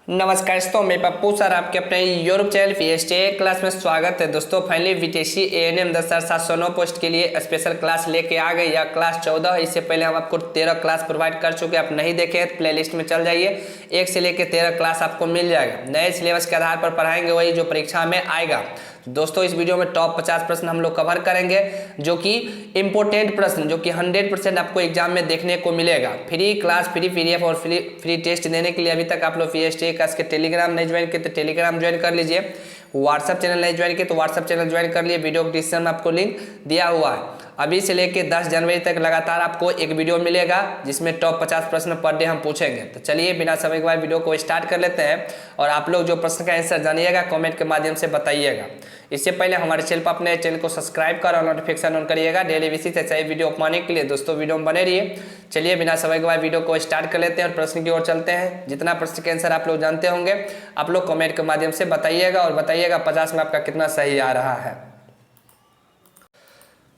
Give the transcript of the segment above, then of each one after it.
नमस्कार दोस्तों, मैं पप्पू सर आपके अपने यूट्यूब चैनल पीएसटी क्लास में स्वागत है। दोस्तों फाइनली बीटीसी एएनएम 10,709 पोस्ट के लिए स्पेशल क्लास लेके आ गए। यह क्लास 14 है। इससे पहले हम आपको 13 क्लास प्रोवाइड कर चुके हैं। आप नहीं देखे तो प्लेलिस्ट में चल जाइए, 1 से लेकर 13 क्लास आपको मिल जाएगा। नए सिलेबस के आधार पर पढ़ाएंगे, वही जो परीक्षा में आएगा। दोस्तों इस वीडियो में टॉप 50 प्रश्न हम लोग कवर करेंगे, जो कि इंपॉर्टेंट प्रश्न, जो कि 100% आपको एग्जाम में देखने को मिलेगा। फ्री क्लास, फ्री पीडीएफ और फ्री टेस्ट देने के लिए अभी तक आप लोग पीएसटी का इसके टेलीग्राम नहीं ज्वाइन किए तो टेलीग्राम ज्वाइन कर लीजिए। व्हाट्सअप चैनल नहीं ज्वाइन किए तो व्हाट्सअप चैनल ज्वाइन कर लिए। वीडियो डिस्क्रिप्शन में आपको लिंक दिया हुआ है। अभी से लेके 10 जनवरी तक लगातार आपको एक वीडियो मिलेगा, जिसमें टॉप 50 प्रश्न पर डे हम पूछेंगे। तो चलिए बिना समय के बाद वीडियो को स्टार्ट कर लेते हैं, और आप लोग जो प्रश्न का आंसर जानिएगा कमेंट के माध्यम से बताइएगा। इससे पहले हमारे चैनल पर अपने चैनल को सब्सक्राइब कर और नोटिफिकेशन ऑन करिएगा। डेली बेसिस से सही वीडियो पाने के लिए दोस्तों वीडियो में बने रहिए। चलिए बिना समय के बाद वीडियो को स्टार्ट कर लेते हैं और प्रश्न की ओर चलते हैं। जितना प्रश्न के आंसर आप लोग जानते होंगे आप लोग कमेंट के माध्यम से बताइएगा, और बताइएगा 50 में आपका कितना सही आ रहा है।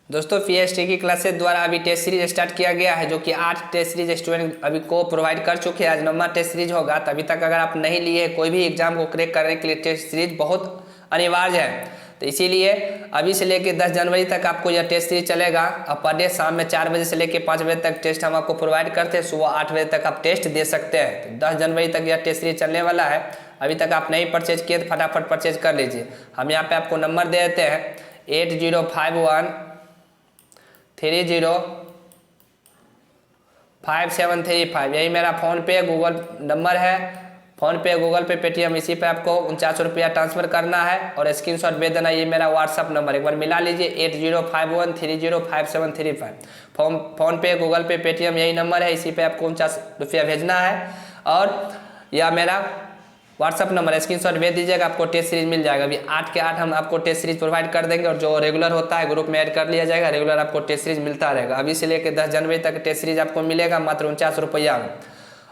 दोस्तों पीएसटी की क्लासेस द्वारा अभी टेस्ट सीरीज स्टार्ट किया गया है, जो कि 8 टेस्ट सीरीज स्टूडेंट अभी को प्रोवाइड कर चुके हैं। आज 9वां टेस्ट सीरीज होगा। तो अभी तक अगर आप नहीं लिए, कोई भी एग्जाम को क्रैक करने के लिए टेस्ट सीरीज बहुत अनिवार्य है। तो इसीलिए अभी से लेकर 10 जनवरी तक आपको यह टेस्ट सीरीज चलेगा। अब पर डे शाम में 4 बजे से लेकर 5 बजे तक टेस्ट हम आपको प्रोवाइड करते हैं। सुबह 8 बजे तक आप टेस्ट दे सकते हैं। तो 10 जनवरी तक यह टेस्ट सीरीज चलने वाला है। अभी तक आप नहीं परचेज किए तो फटाफट परचेज कर लीजिए। हम यहाँ पे आपको नंबर दे देते हैं 8051305735। यही मेरा फ़ोन पे गूगल नंबर है। फ़ोन पे, गूगल पे, पेटीएम, इसी पे आपको 49 रुपया ट्रांसफ़र करना है और स्क्रीनशॉट भेज देना। ये मेरा व्हाट्सअप नंबर एक बार मिला लीजिए, 8051305735। फ़ोन पे, गूगल पे, पेटीएम यही नंबर है। इसी पे आपको 49 रुपया भेजना है, और यह मेरा व्हाट्सअप नंबर, स्क्रीनशॉट भेज दीजिएगा, आपको टेस्ट सीरीज मिल जाएगा। अभी 8 के 8 हम आपको टेस्ट सीरीज प्रोवाइड कर देंगे, और जो रेगुलर होता है ग्रुप में ऐड कर लिया जाएगा। रेगुलर आपको टेस्ट सीरीज मिलता रहेगा। अभी से लेकर 10 जनवरी तक टेस्ट सीरीज आपको मिलेगा मात्र 49 रुपया में।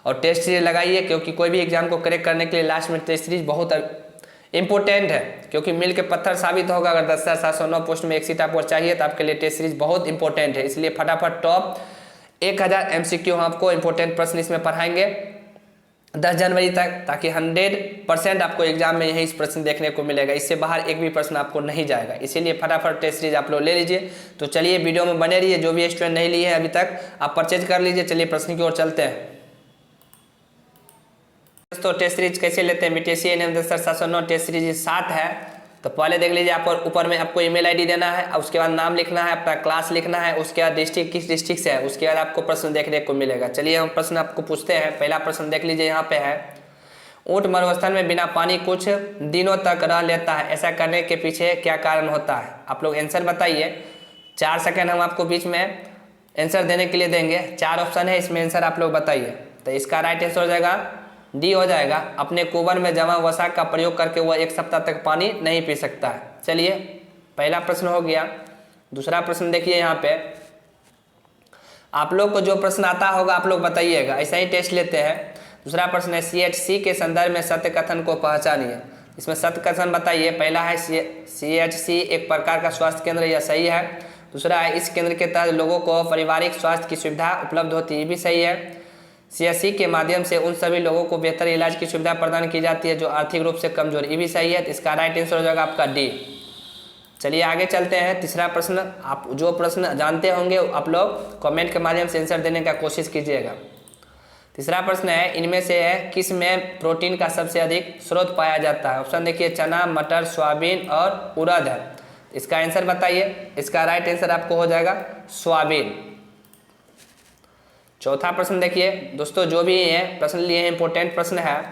और टेस्ट सीरीज लगाइए, क्योंकि कोई भी एग्जाम को क्रैक करने के लिए लास्ट में टेस्ट सीरीज बहुत इंपॉर्टेंट है, क्योंकि मिल के पत्थर साबित होगा। अगर 10,709 पोस्ट में एक सीट आपको चाहिए तो आपके लिए टेस्ट सीरीज बहुत इंपॉर्टेंट है। इसलिए फटाफट टॉप 1000 MCQ आपको इंपॉर्टेंट प्रश्न इसमें पढ़ाएंगे 10 जनवरी तक, ताकि 100% आपको एग्जाम में यही प्रश्न देखने को मिलेगा। इससे बाहर एक भी प्रश्न आपको नहीं जाएगा। इसीलिए फटाफट टेस्ट सीरीज आप लोग ले लीजिए। तो चलिए वीडियो में बने रहिए। जो भी स्टूडेंट नहीं लिए हैं अभी तक, आप परचेज कर लीजिए। चलिए प्रश्न की ओर चलते हैं। दोस्तों टेस्ट सीरीज कैसे लेते हैं? बीटीसी एएनएम 10,709 टेस्ट सीरीज 7 है। तो पहले देख लीजिए, आप ऊपर में आपको ईमेल आईडी देना है, उसके बाद नाम लिखना है, अपना क्लास लिखना है, उसके बाद डिस्ट्रिक्ट किस डिस्ट्रिक्ट से है, उसके बाद आपको प्रश्न देखने को मिलेगा। चलिए हम प्रश्न आपको पूछते हैं। पहला प्रश्न देख लीजिए, यहाँ पे है, ऊँट मरुस्थल में बिना पानी कुछ दिनों तक रह लेता है, ऐसा करने के पीछे क्या कारण होता है? आप लोग आंसर बताइए। 4 सेकेंड हम आपको बीच में आंसर देने के लिए देंगे। 4 ऑप्शन है, इसमें आंसर आप लोग बताइए। तो इसका राइट आंसर हो जाएगा डी हो जाएगा। अपने कुबर में जमा वसा का प्रयोग करके वह 1 सप्ताह तक पानी नहीं पी सकता है। चलिए पहला प्रश्न हो गया। दूसरा प्रश्न देखिए, यहाँ पे आप लोग को जो प्रश्न आता होगा आप लोग बताइएगा, ऐसा ही टेस्ट लेते हैं। दूसरा प्रश्न है, CHC के संदर्भ में सत्य कथन को पहचानिए। इसमें सत्य कथन बताइए। पहला है CHC एक प्रकार का स्वास्थ्य केंद्र, यह सही है। दूसरा है, इस केंद्र के तहत लोगों को पारिवारिक स्वास्थ्य की सुविधा उपलब्ध होती है, ये भी सही है। CHC के माध्यम से उन सभी लोगों को बेहतर इलाज की सुविधा प्रदान की जाती है जो आर्थिक रूप से कमजोर, ये भी सही है। तो इसका राइट आंसर हो जाएगा आपका डी। चलिए आगे चलते हैं। तीसरा प्रश्न, आप जो प्रश्न जानते होंगे आप लोग कमेंट के माध्यम से आंसर देने का कोशिश कीजिएगा। तीसरा प्रश्न है, इनमें से किस में प्रोटीन का सबसे अधिक स्रोत पाया जाता है? ऑप्शन देखिए, चना, मटर, सोयाबीन और उड़द है। इसका आंसर बताइए। इसका राइट आंसर आपको हो जाएगा सोयाबीन। चौथा प्रश्न देखिए दोस्तों, जो भी है प्रश्न लिए हैं इंपॉर्टेंट प्रश्न है।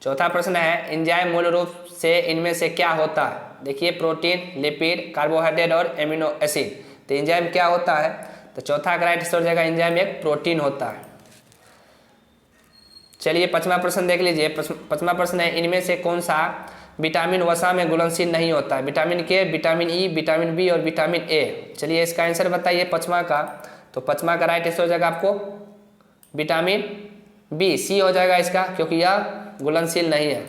चौथा प्रश्न है, एंजाइम मूल रूप से इनमें से क्या होता है? देखिए, प्रोटीन, लिपिड, कार्बोहाइड्रेट और एमिनो एसिड। तो एंजाइम क्या होता है? तो चौथा का राइट आंसर हो जाएगा एंजाइम एक प्रोटीन होता है। चलिए 5वां प्रश्न देख लीजिए। 5वां प्रश्न है, इनमें से कौन सा विटामिन वसा में घुलनशील नहीं होता है? विटामिन के, विटामिन ई, विटामिन बी और विटामिन ए। चलिए इसका आंसर बताइए 5वां का। तो 5वां का राइट आंसर हो जाएगा आपको विटामिन बी, सी हो जाएगा इसका, क्योंकि यह घुलनशील नहीं है।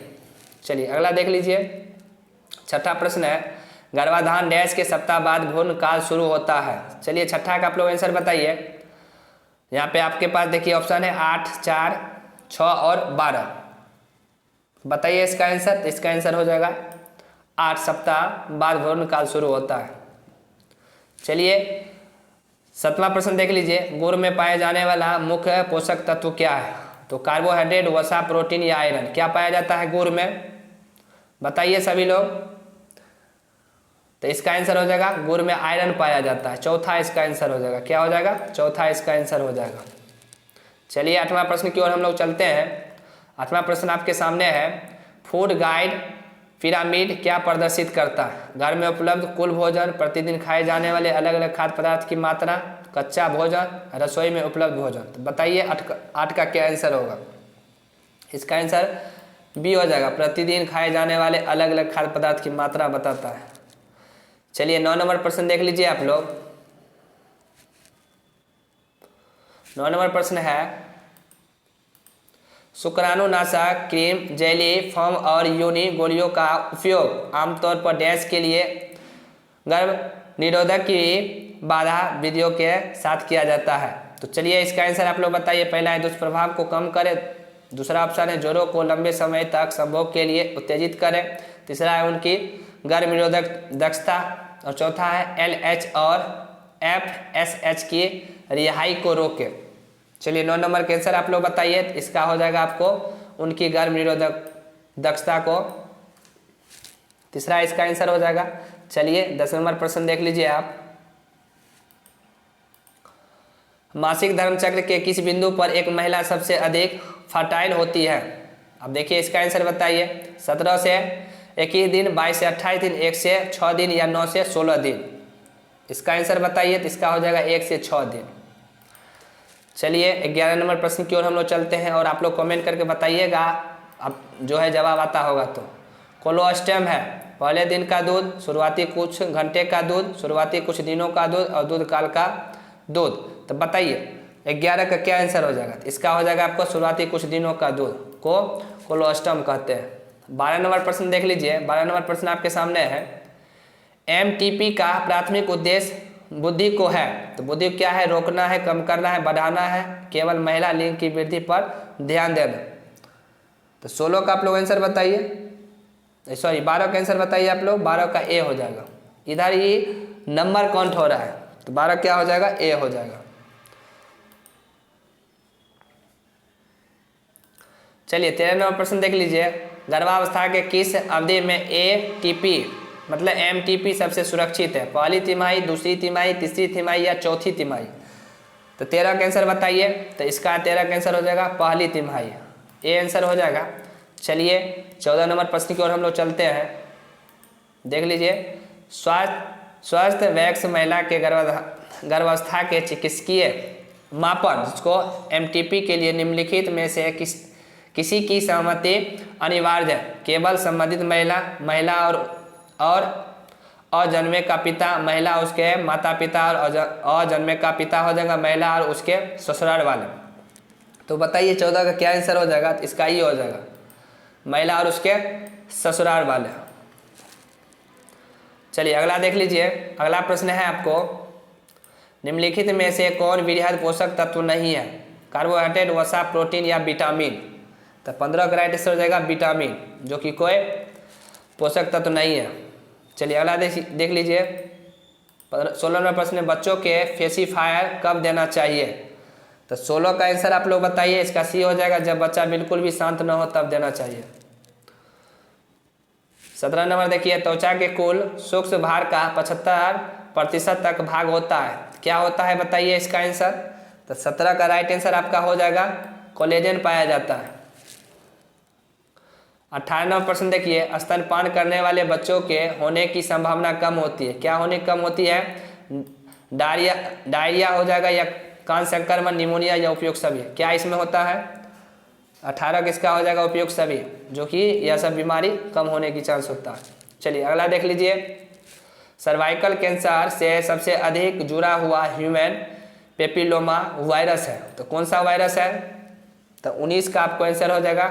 चलिए अगला देख लीजिए। 6ठा प्रश्न है, गर्भाधान डैश के सप्ताह बाद भ्रूण काल शुरू होता है? चलिए 6ठा का आप लोग आंसर बताइए। यहाँ पे आपके पास देखिए ऑप्शन है 8, 4, 6 और 12। बताइए इसका आंसर। इसका आंसर हो जाएगा 8 सप्ताह बाद भ्रूण काल शुरू होता है। चलिए 7वां प्रश्न देख लीजिए, गुड़ में पाए जाने वाला मुख्य पोषक तत्व क्या है? तो कार्बोहाइड्रेट, वसा, प्रोटीन या आयरन, क्या पाया जाता है गुड़ में? बताइए सभी लोग। तो इसका आंसर हो जाएगा गुड़ में आयरन पाया जाता है। चौथा इसका आंसर हो जाएगा, क्या हो जाएगा? चौथा इसका आंसर हो जाएगा। चलिए 8वां प्रश्न की ओर हम लोग चलते हैं। 8वां प्रश्न आपके सामने है, फूड गाइड पिरामिड क्या प्रदर्शित करता है? घर में उपलब्ध कुल भोजन, प्रतिदिन खाए जाने वाले अलग अलग खाद्य पदार्थ की मात्रा, कच्चा भोजन, रसोई में उपलब्ध भोजन। तो बताइए 8 का क्या आंसर होगा? इसका आंसर बी हो जाएगा, प्रतिदिन खाए जाने वाले अलग अलग खाद्य पदार्थ की मात्रा बताता है। चलिए 9 नंबर प्रश्न देख लीजिए आप लोग। 9 नंबर प्रश्न है, शुक्राणुनाशक, क्रीम, जेली, फोम और यूनी गोलियों का उपयोग आमतौर पर डैश के लिए गर्भ निरोधक की बाधा विधियों के साथ किया जाता है। तो चलिए इसका आंसर आप लोग बताइए। पहला है दुष्प्रभाव को कम करे, दूसरा ऑप्शन है जोड़ों को लंबे समय तक संभोग के लिए उत्तेजित करे, तीसरा है उनकी गर्भ निरोधक दक्षता, और चौथा है LH और FSH की रिहाई को रोके। चलिए 9 नंबर के आंसर आप लोग बताइए। इसका हो जाएगा आपको उनकी गर्भ निरोधक दक्षता को, तीसरा इसका आंसर हो जाएगा। चलिए 10 नंबर प्रश्न देख लीजिए आप। मासिक धर्म चक्र के किस बिंदु पर एक महिला सबसे अधिक फर्टाइल होती है? अब देखिए इसका आंसर बताइए। 17 से 21 दिन, 22 से 28 दिन, 1 से 6 दिन या 9 से 16 दिन। इसका आंसर बताइए। तो इसका हो जाएगा 1 से 6 दिन। चलिए 11 नंबर प्रश्न की ओर हम लोग चलते हैं और आप लोग कमेंट करके बताइएगा, अब जो है जवाब आता होगा तो। कोलोस्टम है पहले दिन का दूध, शुरुआती कुछ घंटे का दूध, शुरुआती कुछ दिनों का दूध और दूध काल का दूध। तो बताइए 11 का क्या आंसर हो जाएगा? इसका हो जाएगा आपको शुरुआती कुछ दिनों का दूध को कोलोस्टम कहते हैं। 12 नंबर प्रश्न देख लीजिए। 12 नंबर प्रश्न आपके सामने है, MTP का प्राथमिक उद्देश्य बुद्धि को है। तो बुद्धि क्या है? रोकना है, कम करना है, बढ़ाना है, केवल महिला लिंग की वृद्धि पर ध्यान देना। तो 16 का आप लोग आंसर बताइए, सॉरी 12 का आंसर बताइए आप लोग। 12 का ए हो जाएगा। इधर ही नंबर काउंट हो रहा है, तो 12 क्या हो जाएगा? ए हो जाएगा। चलिए 13 नंबर प्रश्न देख लीजिए। गर्भावस्था के किस अवधि में ATP मतलब MTP सबसे सुरक्षित है? पहली तिमाही, दूसरी तिमाही, तीसरी तिमाही या चौथी तिमाही? तो 13 का आंसर बताइए। तो इसका 13 का आंसर हो जाएगा पहली तिमाही, ए आंसर हो जाएगा। चलिए 14 नंबर प्रश्न की ओर हम लोग चलते हैं। देख लीजिए, स्वस्थ वयस्क महिला के गर्भावस्था के चिकित्सकीय मापन, जिसको MTP के लिए निम्नलिखित में से किसी की सहमति अनिवार्य है? केवल संबंधित महिला और अजन्मे का पिता, महिला उसके माता पिता, और अजन्मे का पिता हो जाएगा महिला और उसके ससुराल वाले। तो बताइए 14 का क्या आंसर हो जाएगा? तो इसका ही हो जाएगा महिला और उसके ससुराल वाले। चलिए अगला देख लीजिए। अगला प्रश्न है आपको, निम्नलिखित में से कौन वृहद पोषक तत्व नहीं है? कार्बोहाइड्रेट, वसा, प्रोटीन या विटामिन? तो 15 का राइट आंसर हो जाएगा विटामिन, जो कि कोई पोषक तत्व नहीं है। चलिए अगला देख लीजिए। 16 नंबर प्रश्न, बच्चों के फेसिफायर कब देना चाहिए? तो 16 का आंसर आप लोग बताइए। इसका सी हो जाएगा, जब बच्चा बिल्कुल भी शांत न हो तब देना चाहिए। 17 नंबर देखिए, त्वचा के कुल सूक्ष्म भार का 75% तक भाग होता है, क्या होता है बताइए इसका आंसर? तो 17 का राइट आंसर आपका हो जाएगा कोलेजन पाया जाता है। 18 नंबर प्रश्न देखिए, स्तनपान करने वाले बच्चों के होने की संभावना कम होती है, क्या होने कम होती है? डायरिया हो जाएगा या कान संक्रमण, निमोनिया या उपयुक्त सभी? क्या इसमें होता है? 18 किसका हो जाएगा? उपयुक्त सभी, जो कि यह सब बीमारी कम होने की चांस होता है। चलिए अगला देख लीजिए। सर्वाइकल कैंसर से सबसे अधिक जुड़ा हुआ ह्यूमन पेपिलोमा वायरस है, तो कौन सा वायरस है? तो 19 का आपको आंसर हो जाएगा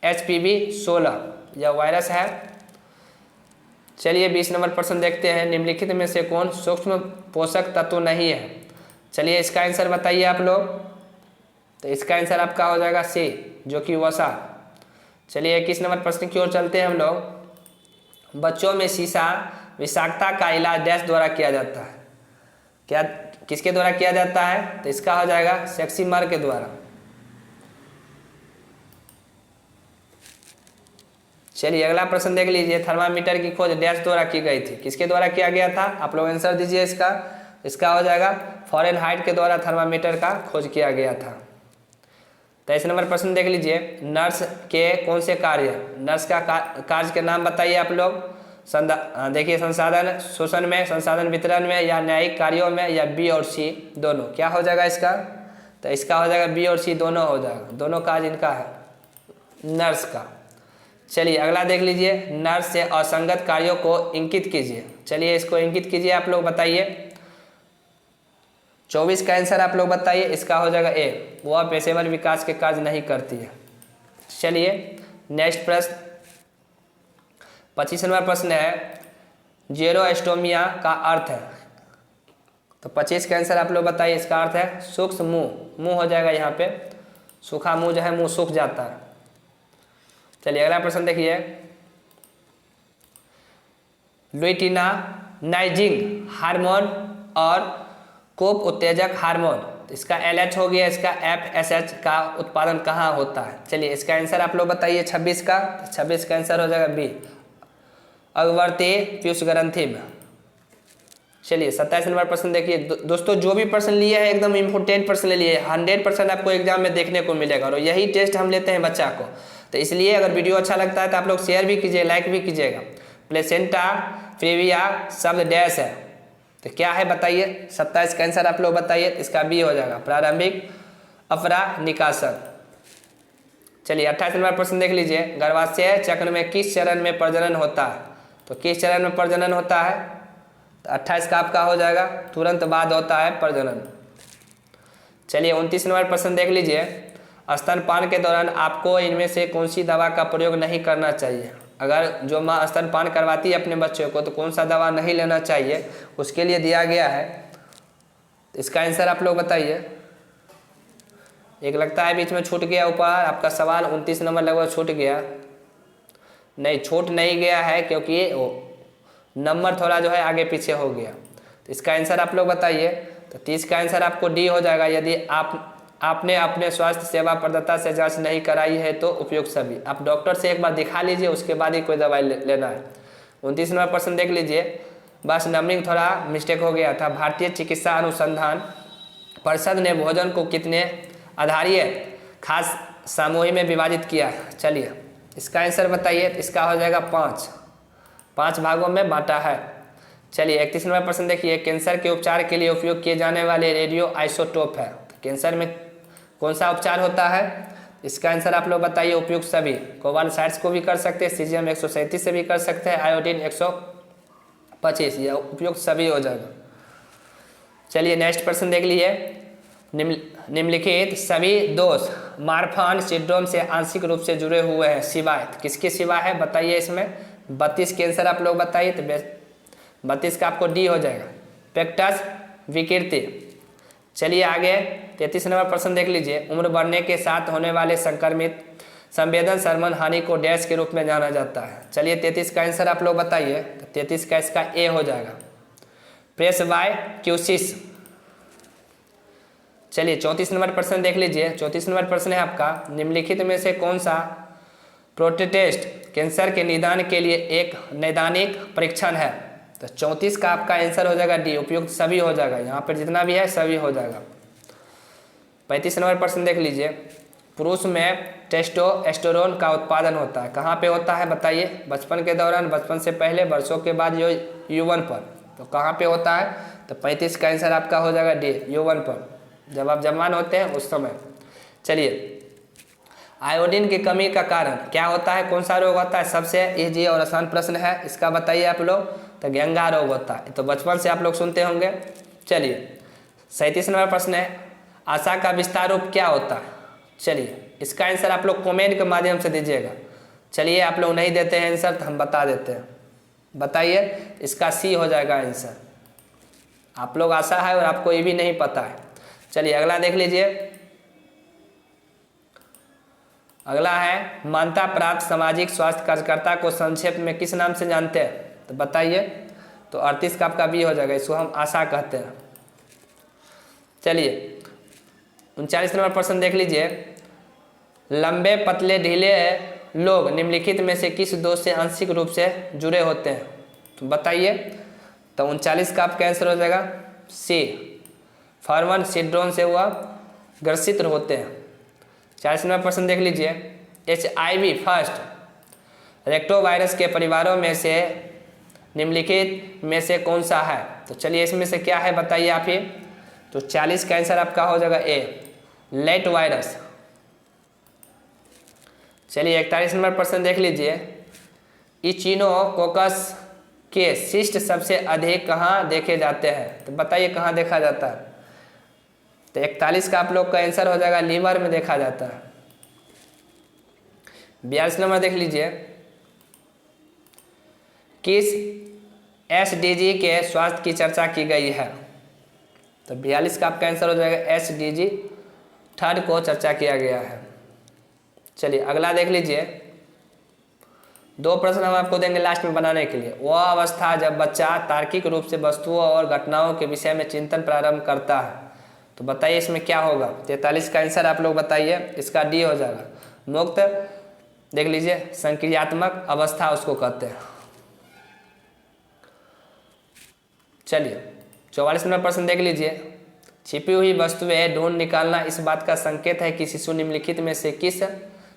HPV 16, यह वायरस है। चलिए 20 नंबर प्रश्न देखते हैं, निम्नलिखित में से कौन सूक्ष्म पोषक तत्व नहीं है? चलिए इसका आंसर बताइए आप लोग। तो इसका आंसर आपका हो जाएगा सी, जो कि वसा। चलिए 21 नंबर प्रश्न की ओर चलते हैं हम लोग। बच्चों में शीशा विषाक्तता का इलाज डैश द्वारा किया जाता है। क्या किसके द्वारा किया जाता है? तो इसका हो जाएगा सेक्सीमर के द्वारा। चलिए अगला प्रश्न देख लीजिए। थर्मामीटर की खोज डैश द्वारा की गई थी। किसके द्वारा किया गया था? आप लोग आंसर दीजिए इसका। इसका हो जाएगा फ़ारेनहाइट के द्वारा थर्मामीटर का खोज किया गया था। 23 नंबर प्रश्न देख लीजिए। नर्स के कौन से कार्य? नर्स का कार्य के नाम बताइए आप लोग। देखिए संसाधन शोषण में, संसाधन वितरण में, या न्यायिक कार्यों में, या बी और सी दोनों। क्या हो जाएगा इसका? तो इसका हो जाएगा बी और सी दोनों हो जाएगा। दोनों कार्य इनका है नर्स का। चलिए अगला देख लीजिए। नर्स से असंगत कार्यों को इंगित कीजिए। चलिए इसको इंगित कीजिए आप लोग बताइए। 24 का आंसर आप लोग बताइए। इसका हो जाएगा ए, वह पेशेवर विकास के कार्य नहीं करती है। चलिए नेक्स्ट प्रश्न 25 नंबर प्रश्न है। जेरोस्टोमिया का अर्थ है। तो 25 का आंसर आप लोग बताइए। इसका अर्थ है सूक्ष्म मुंह। मुंह हो जाएगा यहाँ पे, सूखा मुंह जो है मुंह सूख जाता है। चलिए अगला प्रश्न देखिए। लुटिनाइजिंग हार्मोन और कोप उत्तेजक हार्मोन, इसका LH हो गया, इसका FSH का उत्पादन कहाँ होता है? चलिए इसका आंसर आप लोग बताइए 26 का। 26 का आंसर हो जाएगा बी, अग्रवर्ती पीयूष ग्रंथि में। चलिए 27 नंबर प्रश्न देखिए। दोस्तों जो भी प्रश्न लिए हैं एकदम इम्पोर्टेंट प्रश्न ले लिए, 100% आपको एग्जाम में देखने को मिलेगा और यही टेस्ट हम लेते हैं बच्चा को। तो इसलिए अगर वीडियो अच्छा लगता है तो आप लोग शेयर भी कीजिए, लाइक भी कीजिएगा। प्लेसेंटा प्रीविया शब्द डैश है, तो क्या है बताइए? 27 का आंसर आप लोग बताइए। इसका बी हो जाएगा प्रारंभिक अपरा निकासन। चलिए 28 नंबर प्रश्न देख लीजिए। गर्भाशय चक्र में किस चरण में प्रजनन होता है? तो किस चरण में प्रजनन होता है? तो 28 का आपका हो जाएगा तुरंत बाद होता है प्रजनन। चलिए 29 नंबर प्रश्न देख लीजिए। स्तनपान के दौरान आपको इनमें से कौन सी दवा का प्रयोग नहीं करना चाहिए? अगर जो माँ स्तनपान करवाती है अपने बच्चों को तो कौन सा दवा नहीं लेना चाहिए उसके लिए दिया गया है। इसका आंसर आप लोग बताइए। एक लगता है बीच में छूट गया ऊपर आपका सवाल 29 नंबर लगभग छूट गया। नहीं छूट नहीं गया है क्योंकि नंबर थोड़ा जो है आगे पीछे हो गया। तो इसका आंसर आप लोग बताइए। तो 30 का आंसर आपको डी हो जाएगा। यदि आपने अपने स्वास्थ्य सेवा प्रदाता से जांच नहीं कराई है तो उपयुक्त सभी। आप डॉक्टर से एक बार दिखा लीजिए, उसके बाद ही कोई दवाई लेना है। 29 नंबर प्रश्न देख लीजिए। बस नंबरिंग थोड़ा मिस्टेक हो गया था। भारतीय चिकित्सा अनुसंधान परिषद ने भोजन को कितने आधारीय खास समूह में विभाजित किया है? चलिए इसका आंसर बताइए। इसका हो जाएगा 5 भागों में बांटा है। चलिए 31 नंबर प्रश्न देखिए। कैंसर के उपचार के लिए उपयोग किए जाने वाले रेडियो आइसोटोप है। तो कैंसर में कौन सा उपचार होता है? इसका आंसर आप लोग बताइए। उपयुक्त सभी। कोबाल्ट 60 को भी कर सकते हैं, सीजियम 137 से भी कर सकते हैं, आयोडीन 125, यह उपयुक्त सभी हो जाएगा। चलिए नेक्स्ट प्रश्न देख लीजिए। निम्नलिखित सभी दोष मारफान सिंड्रोम से आंशिक रूप से जुड़े हुए हैं सिवाय, किसके सिवा है बताइए इसमें? 32 के आंसर आप लोग बताइए। तो 32 का आपको डी हो जाएगा, पेक्टस विकृति। चलिए आगे 33 नंबर प्रश्न देख लीजिए। उम्र बढ़ने के साथ होने वाले संक्रमित संवेदन सरमन हानि को डैश के रूप में जाना जाता है। चलिए 33 का आंसर आप लोग बताइए। तो 33 का इसका ए हो जाएगा, प्रेसबाइक्यूसिस। चलिए 34 नंबर प्रश्न देख लीजिए। 34 नंबर प्रश्न है आपका। निम्नलिखित में से कौन सा प्रोस्टेट कैंसर के निदान के लिए एक नैदानिक परीक्षण है? तो 34 का आपका आंसर हो जाएगा डी, उपयुक्त सभी हो जाएगा। यहाँ पर जितना भी है सभी हो जाएगा। 35 नंबर प्रश्न देख लीजिए। पुरुष में टेस्टोस्टेरोन का उत्पादन होता है, कहाँ पे होता है बताइए? बचपन के दौरान, बचपन से पहले, वर्षों के बाद, यौवन पर। तो कहाँ पे होता है? तो 35 का आंसर आपका हो जाएगा डी, यौवन पर, जब आप जवान होते हैं उस समय। चलिए आयोडीन की कमी का कारण क्या होता है? कौन सा रोग होता है? सबसे इजी और आसान प्रश्न है, इसका बताइए आप लोग। तो घेंघा रोग होता है, तो बचपन से आप लोग सुनते होंगे। चलिए 37 नंबर प्रश्न है। आशा का विस्तार रूप क्या होता है? चलिए इसका आंसर आप लोग कमेंट के माध्यम से दीजिएगा। चलिए आप लोग नहीं देते हैं आंसर तो हम बता देते हैं, बताइए। इसका सी हो जाएगा आंसर। आप लोग आशा है और आपको ये भी नहीं पता है। चलिए अगला देख लीजिए। अगला है मान्यता प्राप्त सामाजिक स्वास्थ्य कार्यकर्ता को संक्षेप में किस नाम से जानते हैं, तो बताइए। तो 38 का आपका बी हो जाएगा, इसको हम आशा कहते हैं। चलिए 39 नंबर प्रश्न देख लीजिए। लंबे पतले ढीले लोग निम्नलिखित में से किस दोष से आंशिक रूप से जुड़े होते हैं, तो बताइए। तो 39 का आपका आंसर हो जाएगा सी, फॉरमन सिंड्रोम से वह ग्रसित होते हैं। 40 नंबर प्रश्न देख लीजिए। HIV फर्स्ट रेक्टोवायरस के परिवारों में से निम्नलिखित में से कौन सा है, तो चलिए इसमें से क्या है बताइए आप ही। तो 40 का आंसर आपका हो जाएगा ए, लेट वायरस। चलिए 41 नंबर प्रश्न देख लीजिए। इचिनोकोकस के शिष्ट सबसे अधिक कहाँ देखे जाते हैं, तो बताइए कहाँ देखा जाता है। तो 41 का आप लोग का आंसर हो जाएगा लीवर में देखा जाता है। 42 नंबर देख लीजिए। किस SDG के स्वास्थ्य की चर्चा की गई है, तो 42 का आपका आंसर हो जाएगा SDG थर्ड को चर्चा किया गया है। चलिए अगला देख लीजिए। 2 प्रश्न हम आपको देंगे लास्ट में बनाने के लिए। वह अवस्था जब बच्चा तार्किक रूप से वस्तुओं और घटनाओं के विषय में चिंतन प्रारंभ करता है, तो बताइए इसमें क्या होगा। 43 का आंसर आप लोग बताइए, इसका डी हो जाएगा मुक्त। देख लीजिए संक्रियात्मक अवस्था उसको कहते हैं। चलिए 44 नंबर प्रश्न देख लीजिए। छिपी हुई वस्तुएं ढूंढ निकालना इस बात का संकेत है कि शिशु निम्नलिखित में से किस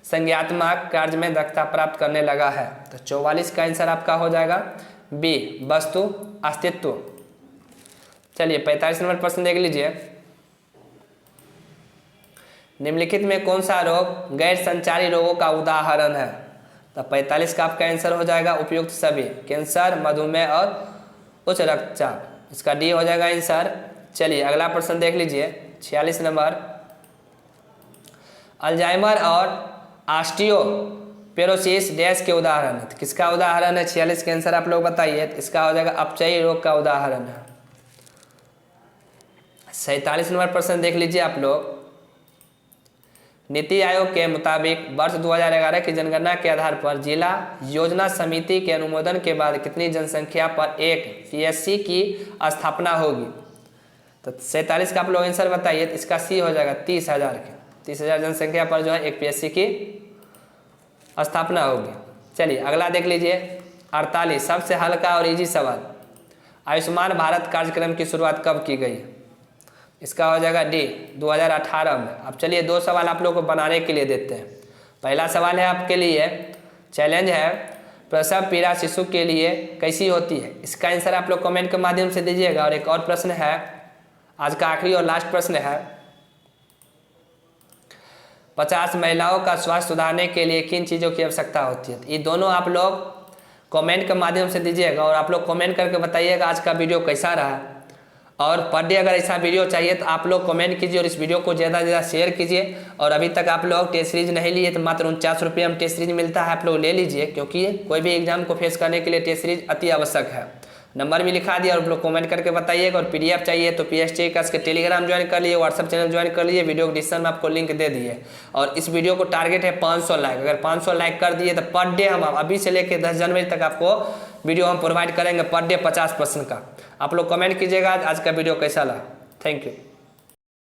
संज्ञात्मक कार्य में दक्षता प्राप्त करने लगा है, तो 44 का आंसर आपका हो जाएगा बी, वस्तु अस्तित्व। चलिए 45 नंबर प्रश्न देख लीजिए। निम्नलिखित में कौन सा रोग गैर संचारी रोगों का उदाहरण है, तो 45 का आपका आंसर हो जाएगा उपयुक्त सभी, कैंसर, मधुमेह और उच्च रक्तचाप। इसका डी हो जाएगा आंसर। चलिए अगला प्रश्न देख लीजिए। 46 नंबर। अल्जाइमर और ऑस्टियोपेरोसिस डैश के उदाहरण है, तो किसका उदाहरण है। 46 के आंसर आप लोग बताइए। इसका हो जाएगा अपचयी रोग का उदाहरण है। 47 नंबर प्रश्न देख लीजिए आप लोग। नीति आयोग के मुताबिक वर्ष 2011 की जनगणना के आधार पर जिला योजना समिति के अनुमोदन के बाद कितनी जनसंख्या पर एक PSC की स्थापना होगी, तो 47 का आप लोग आंसर बताइए। इसका सी हो जाएगा 30,000 के। 30,000 जनसंख्या पर जो है एक PSC की स्थापना होगी। चलिए अगला देख लीजिए। 48 सबसे हल्का और इजी सवाल। आयुष्मान भारत कार्यक्रम की शुरुआत कब की गई, इसका हो जाएगा डी, 2018 में। अब चलिए 2 सवाल आप लोग को बनाने के लिए देते हैं। पहला सवाल है आपके लिए, चैलेंज है, प्रसव पीड़ा शिशु के लिए कैसी होती है, इसका आंसर आप लोग कमेंट के माध्यम से दीजिएगा। और एक और प्रश्न है, आज का आखिरी और लास्ट प्रश्न है, 50 महिलाओं का स्वास्थ्य सुधारने के लिए किन चीज़ों की आवश्यकता होती है। ये दोनों आप लोग कमेंट के माध्यम से दीजिएगा और आप लोग कमेंट करके बताइएगा आज का वीडियो कैसा रहा। और पर डे अगर ऐसा वीडियो चाहिए तो आप लोग कमेंट कीजिए और इस वीडियो को ज़्यादा से ज़्यादा शेयर कीजिए। और अभी तक आप लोग टेस्ट सीरीज नहीं लिए तो मात्र 49 रुपये में टेस्ट सीरीज मिलता है, आप लोग ले लीजिए, क्योंकि कोई भी एग्जाम को फेस करने के लिए टेस्ट सीरीज अति आवश्यक है। नंबर भी लिखा दिया और आप लोग कमेंट करके बताइएगा। और PDF चाहिए तो PST का टेलीग्राम ज्वाइन कर लिए, व्हाट्सअप चैनल ज्वाइन कर लिए, वीडियो डिस्क्रिप्शन में आपको लिंक दे दिए। और इस वीडियो को टारगेट है 500 लाइक। अगर 500 लाइक कर दिए तो पर डे हम अभी से लेकर 10 जनवरी तक आपको वीडियो हम प्रोवाइड करेंगे पर डे 50 प्रश्न का। आप लोग कमेंट कीजिएगा आज का वीडियो कैसा लगा। Thank you.